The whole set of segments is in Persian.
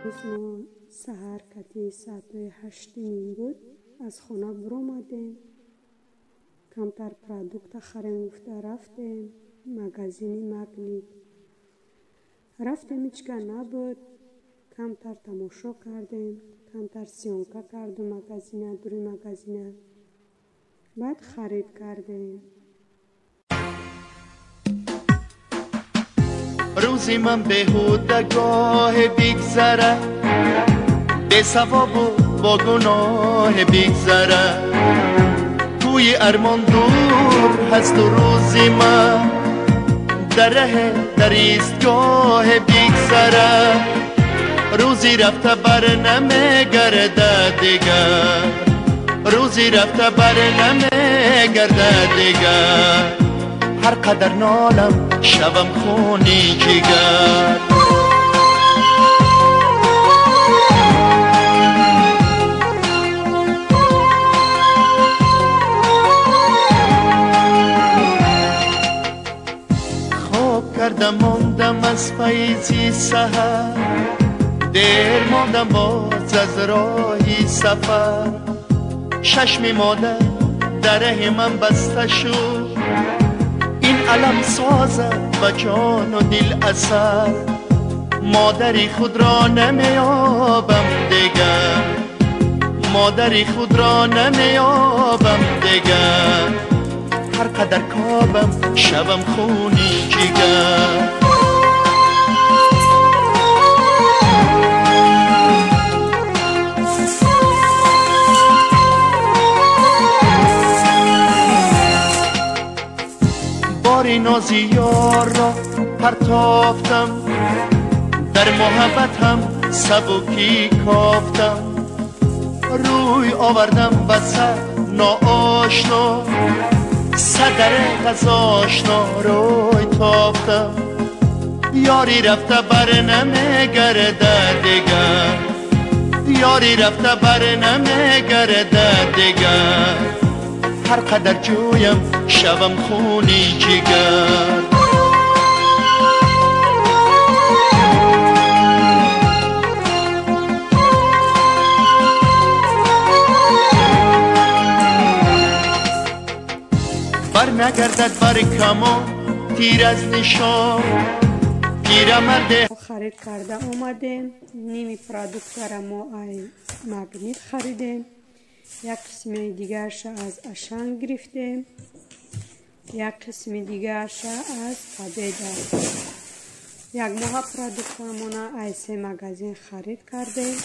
امروز ما سحر کتی ساعت 8:30 بود از خونه برآمدیم. کمتر پروداکت خریم گفته رفتیم مغازین مگنیت. رفتیم هیچ نبود. کمتر تماشا کردیم، کمتر سیانکا کردیم مغازین دوری مغازین. بعد خرید کردیم. روزی من بهودگاه بگذره، به ثواب و با گناه بگذره. توی ارمان دور هست و روزی من در ایستگاه بگذره. روزی رفته بر نمیگرده دیگر، روزی رفته بر نمیگرده دیگر. هر قدر نالم شبم خونی جگر. خواب کردم ماندم از پاییزی سحر، دیر ماندم باز از راهی سفر. چشم مادر در من بسته شد، این علم سازه و جان و دل اثر. مادری خود را نمیابم دیگر، مادری خود را نمیابم دیگر. هر قدر کابم شبم خونی جگر. باری نازی یار را پرتافتم، در محبتم سبکی کافتم. روی آوردم به سر ناآشنا، صدر غذاشنا روی تافتم. یاری رفته بر نمیگرده دیگر، یاری رفته بر نمیگرده دیگر. هر قدر جویم شبم خونی جگر. بر نگردد بر کمان تیر از نشان. پیرمرد خرید کرده اومدیم. نیمی پروداکت را ما ای مگنیت خریدیم. یک قسم دیگرش از اشنگ گرفتیم، یک قسم دیگرش از پبیدا. یک ماه پروداکت مونه ایسه مغازین خرید کردیم.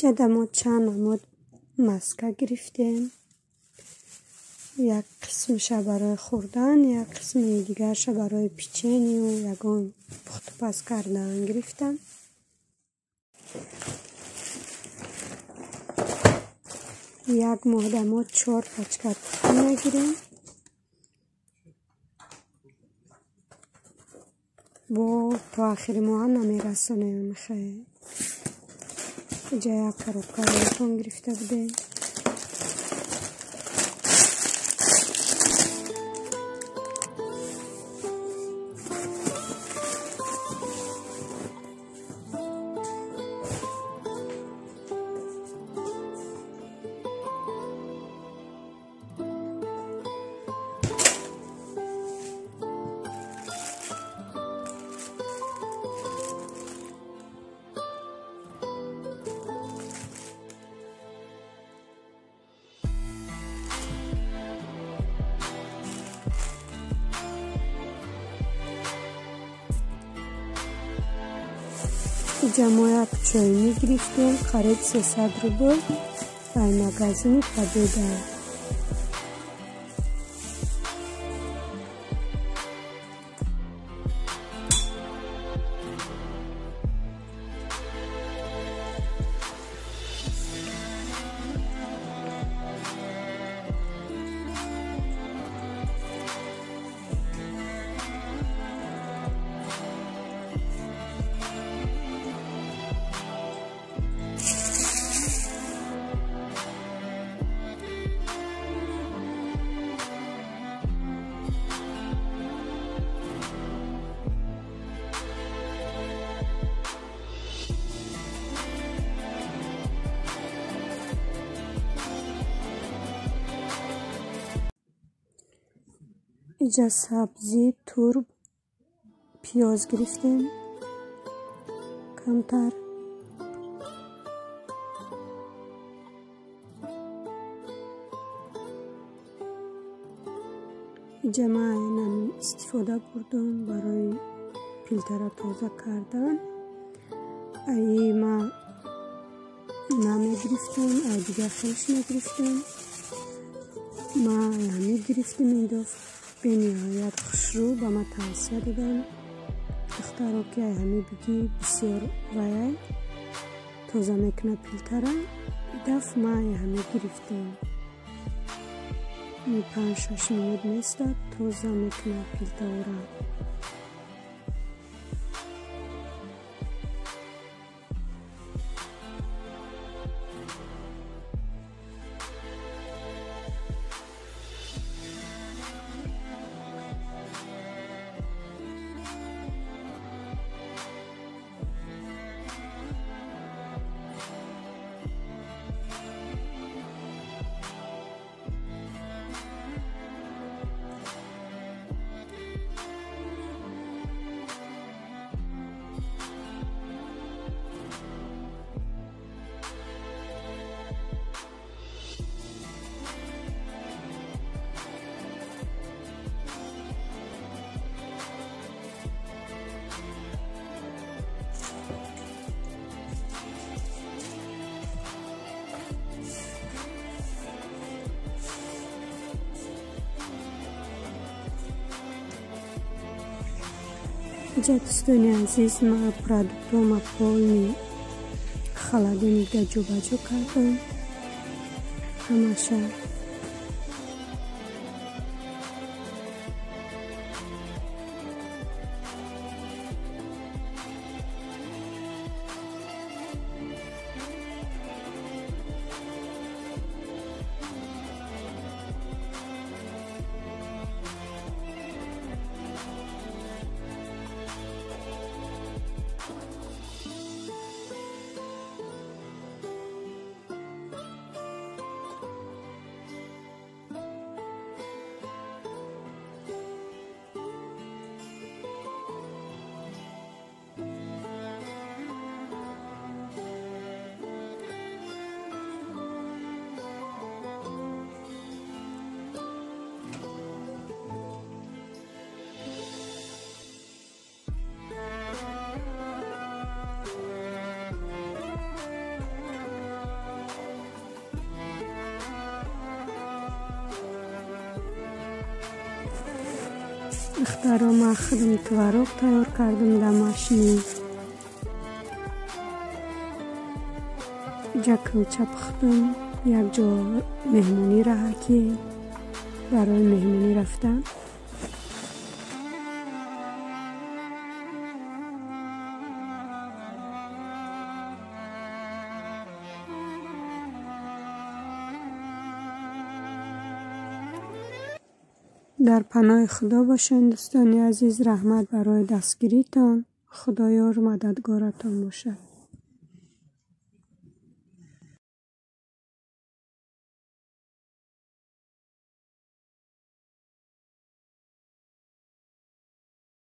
اینجا ما چند نمود مسکه گرفتیم. یک قسمش برای خوردن، یک قسم دیگرش برای پیچینی و یگان پخت و پز کردن گرفتم. یک ماه ما 4 پچکه تخم میگیریم. با تا آخر ماه نمیرسونیم. خیلی اینجا یک کروکارتون گرفته بودیم. اینجا ما یک چاینی گرفتیم خرید 300 روبل در مغازه پدیده. اینجا سبزی ترب پیاز گرفتیم کمتر. اینجا من استفاده بردم برای فیلتر تازه کردن. ای ما نمی گرفتم، ای دیگه خیش نگرفتم. ما همی گرفتم این دفعه به نهایت خوشرو با ما توصیه دادن دخترها که همی بگی بسیار ویای تازه میکنه فیلتره. دفعه ما همی گرفتیم 5-6 مینوت میستد تازه میکنه فیلتره. اینجا دوستان عزیز ما پرادکت ما پای خلادین دیگه جو بجو کردم همشه. اخترام خودم تورق تیار کردم در ماشین. جا کلچه پختم، یک جا مهمونی راه که برای مهمونی رفتم. در پناه خدا باشین دوستان عزیز. رحمت برای دستگیریتان. خدایار مددگارتان باشد.